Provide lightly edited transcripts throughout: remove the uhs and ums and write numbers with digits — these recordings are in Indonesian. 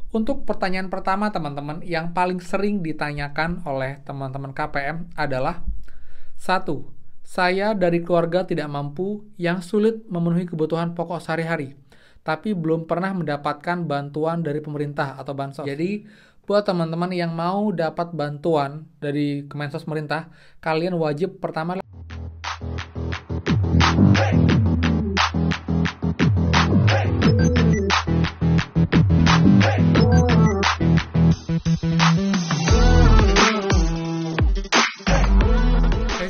Untuk pertanyaan pertama teman-teman yang paling sering ditanyakan oleh teman-teman KPM adalah satu, saya dari keluarga tidak mampu yang sulit memenuhi kebutuhan pokok sehari-hari, tapi belum pernah mendapatkan bantuan dari pemerintah atau bansos. Jadi, buat teman-teman yang mau dapat bantuan dari Kemensos pemerintah, kalian wajib pertama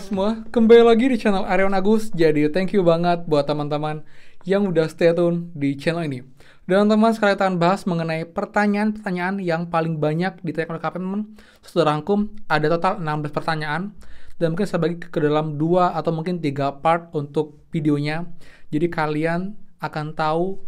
semua, kembali lagi di channel Aryawan Agus. Jadi thank you banget buat teman-teman yang udah stay tune di channel ini. Dan teman-teman, sekarang kita akan bahas mengenai pertanyaan-pertanyaan yang paling banyak ditanyakan oleh KPM. Sudah rangkum, ada total 16 pertanyaan. Dan mungkin saya bagi ke dalam 2 atau mungkin 3 part untuk videonya. Jadi kalian akan tahu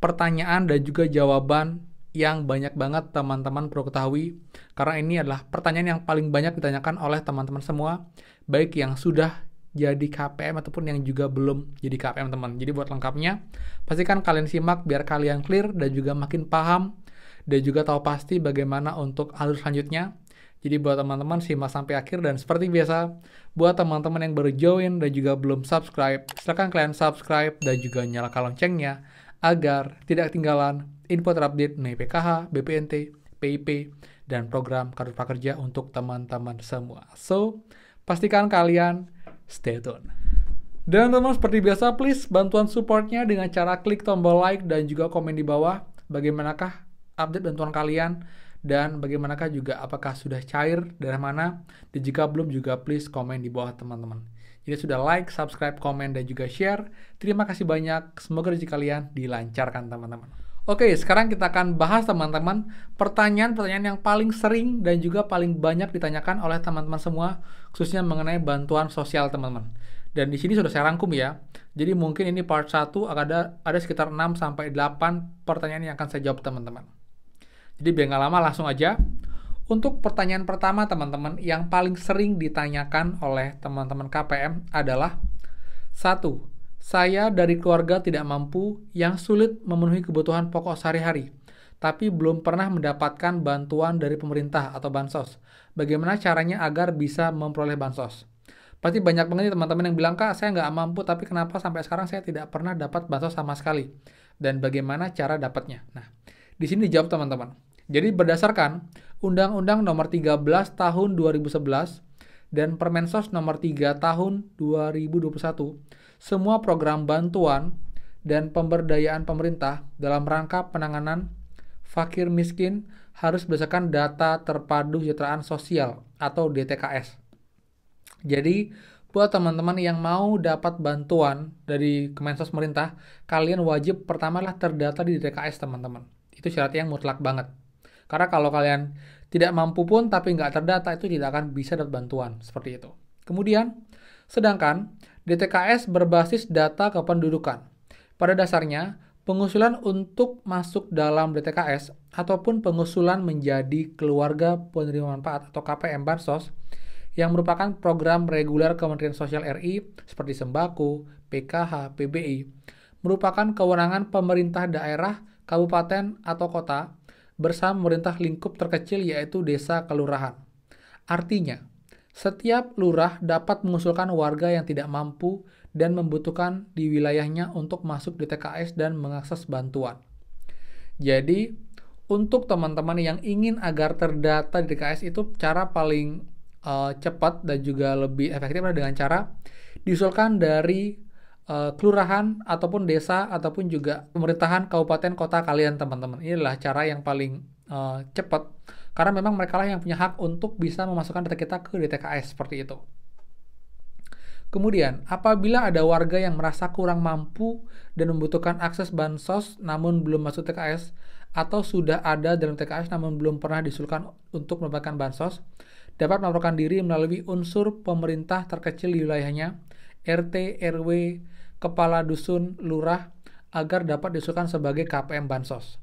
pertanyaan dan juga jawaban yang banyak banget teman-teman perlu ketahui, karena ini adalah pertanyaan yang paling banyak ditanyakan oleh teman-teman semua, baik yang sudah jadi KPM ataupun yang juga belum jadi KPM teman. Jadi buat lengkapnya, pastikan kalian simak biar kalian clear dan juga makin paham dan juga tahu pasti bagaimana untuk alur selanjutnya. Jadi buat teman-teman simak sampai akhir, dan seperti biasa, buat teman-teman yang baru join dan juga belum subscribe, silakan kalian subscribe dan juga nyalakan loncengnya agar tidak ketinggalan info terupdate mengenai PKH, BPNT, PIP, dan program Kartu Prakerja untuk teman-teman semua. So, pastikan kalian stay tune. Dan teman-teman, seperti biasa, please bantuan supportnya dengan cara klik tombol like dan juga komen di bawah bagaimanakah update bantuan kalian dan bagaimanakah juga apakah sudah cair dari mana, dan jika belum juga please komen di bawah teman-teman. Jadi sudah like, subscribe, komen, dan juga share. Terima kasih banyak. Semoga rezeki kalian dilancarkan teman-teman. Oke, sekarang kita akan bahas teman-teman pertanyaan-pertanyaan yang paling sering dan juga paling banyak ditanyakan oleh teman-teman semua, khususnya mengenai bantuan sosial teman-teman. Dan di sini sudah saya rangkum ya. Jadi mungkin ini part 1 ada sekitar 6-8 pertanyaan yang akan saya jawab teman-teman. Jadi biar nggak lama, langsung aja. Untuk pertanyaan pertama teman-teman yang paling sering ditanyakan oleh teman-teman KPM adalah 1. Saya dari keluarga tidak mampu yang sulit memenuhi kebutuhan pokok sehari-hari, tapi belum pernah mendapatkan bantuan dari pemerintah atau bansos. Bagaimana caranya agar bisa memperoleh bansos? Pasti banyak banget teman-teman yang bilang, Kak, saya nggak mampu, tapi kenapa sampai sekarang saya tidak pernah dapat bansos sama sekali? Dan bagaimana cara dapatnya? Nah, di sini dijawab teman-teman. Jadi berdasarkan Undang-Undang Nomor 13 Tahun 2011 dan Permensos Nomor 3 Tahun 2021, semua program bantuan dan pemberdayaan pemerintah dalam rangka penanganan fakir miskin harus berdasarkan data terpadu kesejahteraan sosial atau DTKS. Jadi buat teman-teman yang mau dapat bantuan dari Kemensos pemerintah, kalian wajib pertamalah terdata di DTKS teman-teman. Itu syarat yang mutlak banget. Karena kalau kalian tidak mampu pun tapi nggak terdata, itu tidak akan bisa dapat bantuan seperti itu. Kemudian, sedangkan DTKS berbasis data kependudukan. Pada dasarnya, pengusulan untuk masuk dalam DTKS ataupun pengusulan menjadi keluarga penerima manfaat atau KPM Bansos yang merupakan program reguler Kementerian Sosial RI seperti sembako, PKH, PBI, merupakan kewenangan pemerintah daerah, kabupaten, atau kota bersama pemerintah lingkup terkecil yaitu desa kelurahan. Artinya, setiap lurah dapat mengusulkan warga yang tidak mampu dan membutuhkan di wilayahnya untuk masuk di TKS dan mengakses bantuan. Jadi, untuk teman-teman yang ingin agar terdata di TKS itu cara paling cepat dan juga lebih efektif adalah dengan cara diusulkan dari kelurahan ataupun desa ataupun juga pemerintahan kabupaten kota kalian teman-teman. Ini adalah cara yang paling cepat karena memang mereka lah yang punya hak untuk bisa memasukkan data kita ke DTKS seperti itu. Kemudian, apabila ada warga yang merasa kurang mampu dan membutuhkan akses bansos namun belum masuk TKS atau sudah ada dalam TKS namun belum pernah diusulkan untuk mendapatkan bansos, dapat melaporkan diri melalui unsur pemerintah terkecil di wilayahnya, RT, RW, Kepala Dusun, Lurah, agar dapat diusulkan sebagai KPM Bansos.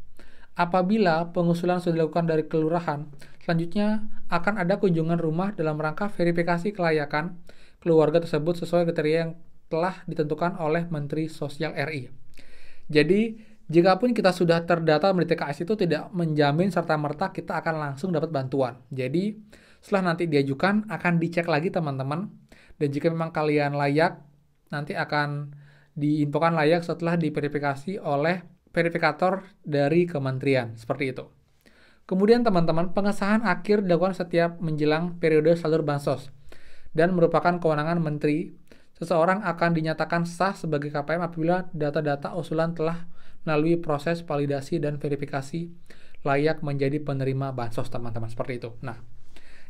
Apabila pengusulan sudah dilakukan dari kelurahan, selanjutnya akan ada kunjungan rumah dalam rangka verifikasi kelayakan keluarga tersebut sesuai kriteria yang telah ditentukan oleh Menteri Sosial RI. Jadi, Jikapun kita sudah terdata di TKS itu tidak menjamin serta-merta kita akan langsung dapat bantuan. Jadi, setelah nanti diajukan, akan dicek lagi teman-teman. Dan jika memang kalian layak, nanti akan diinfokan layak setelah diverifikasi oleh verifikator dari kementerian. Seperti itu. Kemudian teman-teman, pengesahan akhir dilakukan setiap menjelang periode salur bansos. Dan merupakan kewenangan menteri. Seseorang akan dinyatakan sah sebagai KPM apabila data-data usulan telah melalui proses validasi dan verifikasi layak menjadi penerima bansos teman-teman, seperti itu. Nah,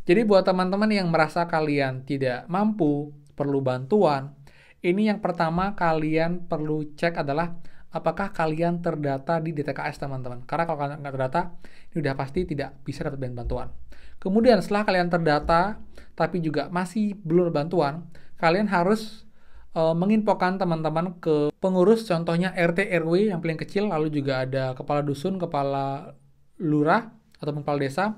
jadi buat teman-teman yang merasa kalian tidak mampu, perlu bantuan, ini yang pertama kalian perlu cek adalah apakah kalian terdata di DTKS teman-teman. Karena kalau kalian nggak terdata, ini udah pasti tidak bisa dapat bantuan. Kemudian setelah kalian terdata, tapi juga masih belum bantuan, kalian harus menginfokan teman-teman ke pengurus, contohnya RT RW yang paling kecil, lalu juga ada kepala dusun, kepala lurah ataupun kepala desa,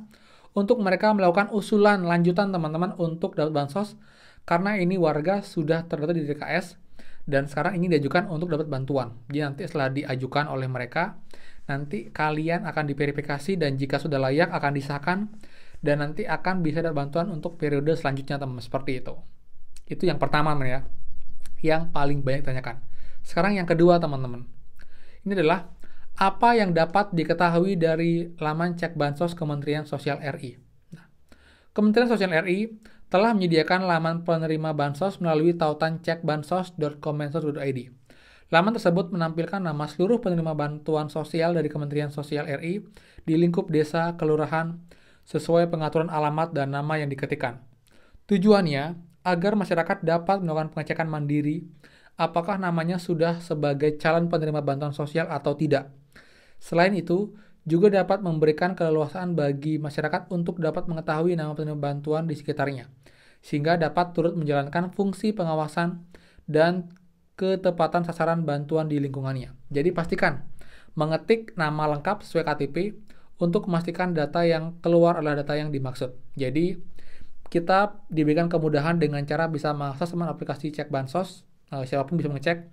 untuk mereka melakukan usulan lanjutan teman-teman untuk dapat bansos, karena ini warga sudah terdata di DKS dan sekarang ini diajukan untuk dapat bantuan. Jadi nanti setelah diajukan oleh mereka, nanti kalian akan diverifikasi dan jika sudah layak akan disahkan dan nanti akan bisa dapat bantuan untuk periode selanjutnya teman-teman, seperti itu. Itu yang pertama ya, yang paling banyak ditanyakan. Sekarang yang kedua teman-teman, ini adalah apa yang dapat diketahui dari laman cek bansos Kementerian Sosial RI. Nah, Kementerian Sosial RI telah menyediakan laman penerima bansos melalui tautan cekbansos.kemensos.id. Laman tersebut menampilkan nama seluruh penerima bantuan sosial dari Kementerian Sosial RI di lingkup desa, kelurahan, sesuai pengaturan alamat dan nama yang diketikkan. Tujuannya agar masyarakat dapat melakukan pengecekan mandiri apakah namanya sudah sebagai calon penerima bantuan sosial atau tidak. Selain itu, juga dapat memberikan keleluasaan bagi masyarakat untuk dapat mengetahui nama penerima bantuan di sekitarnya, sehingga dapat turut menjalankan fungsi pengawasan dan ketepatan sasaran bantuan di lingkungannya. Jadi pastikan mengetik nama lengkap sesuai KTP untuk memastikan data yang keluar adalah data yang dimaksud. Jadi, kita diberikan kemudahan dengan cara bisa mengakses aplikasi cek bansos, siapapun bisa mengecek.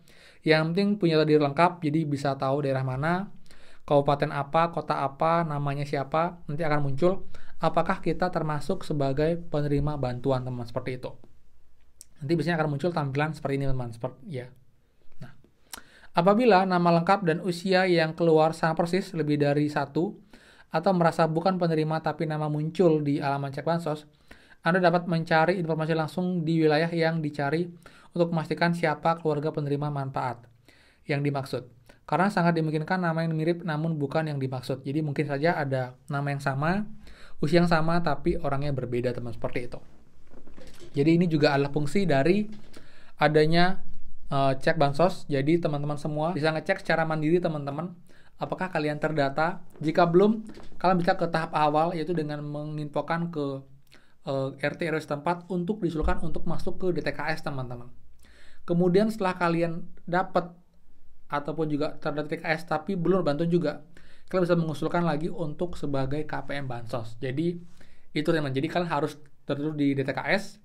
Yang penting punya data diri lengkap, jadi bisa tahu daerah mana, kabupaten apa, kota apa, namanya siapa, nanti akan muncul apakah kita termasuk sebagai penerima bantuan teman, seperti itu. Nanti biasanya akan muncul tampilan seperti ini teman, seperti ya. Nah, apabila nama lengkap dan usia yang keluar sama persis lebih dari 1 atau merasa bukan penerima tapi nama muncul di alamat cek bansos, Anda dapat mencari informasi langsung di wilayah yang dicari untuk memastikan siapa keluarga penerima manfaat yang dimaksud. Karena sangat dimungkinkan nama yang mirip namun bukan yang dimaksud. Jadi mungkin saja ada nama yang sama, usia yang sama, tapi orangnya berbeda teman, seperti itu. Jadi ini juga adalah fungsi dari adanya cek bansos. Jadi teman-teman semua bisa ngecek secara mandiri teman-teman, apakah kalian terdata. Jika belum, kalian bisa ke tahap awal, yaitu dengan menginfokan ke RT RW setempat untuk diusulkan untuk masuk ke DTKS teman-teman. Kemudian setelah kalian dapat ataupun juga terdata DTKS tapi belum bantuan juga, kalian bisa mengusulkan lagi untuk sebagai KPM bansos. Jadi itu teman. Jadi kalian harus terdata di DTKS,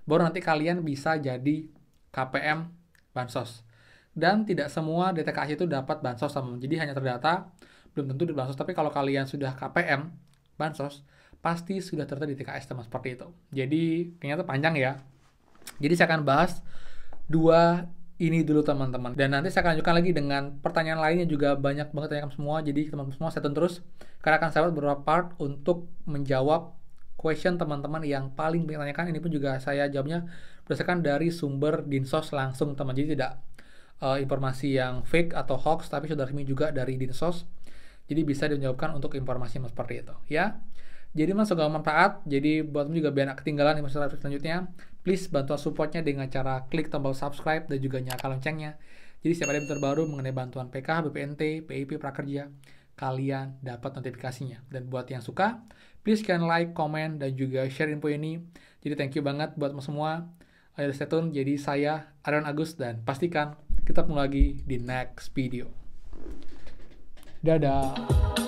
baru nanti kalian bisa jadi KPM bansos. Dan tidak semua DTKS itu dapat bansos teman. Jadi hanya terdata, belum tentu di bansos. Tapi kalau kalian sudah KPM bansos, pasti sudah terdata di TKS teman, seperti itu. Jadi kayaknya itu panjang ya. Jadi saya akan bahas 2 ini dulu teman-teman. Dan nanti saya akan lanjutkan lagi dengan pertanyaan lainnya juga banyak banget tanyakan semua. Jadi teman-teman semua stay tune terus karena akan saya buat beberapa part untuk menjawab question teman-teman yang paling banyak tanyakan. Ini pun juga saya jawabnya berdasarkan dari sumber Dinsos langsung teman. Jadi tidak informasi yang fake atau hoax, tapi sudah resmi juga dari Dinsos. Jadi bisa dijawabkan untuk informasi seperti itu ya. Jadi semoga manfaat. Jadi buat juga biar gak ketinggalan informasi selanjutnya, please bantu supportnya dengan cara klik tombol subscribe dan juga nyalakan loncengnya. Jadi setiap ada yang terbaru mengenai bantuan PK, BPNT, PIP, Prakerja, kalian dapat notifikasinya. Dan buat yang suka, please kalian like, komen, dan juga share info ini. Jadi thank you banget buat semua. Ayo stay tune. Jadi saya Arion Agus dan pastikan kita ketemu lagi di next video. Dadah.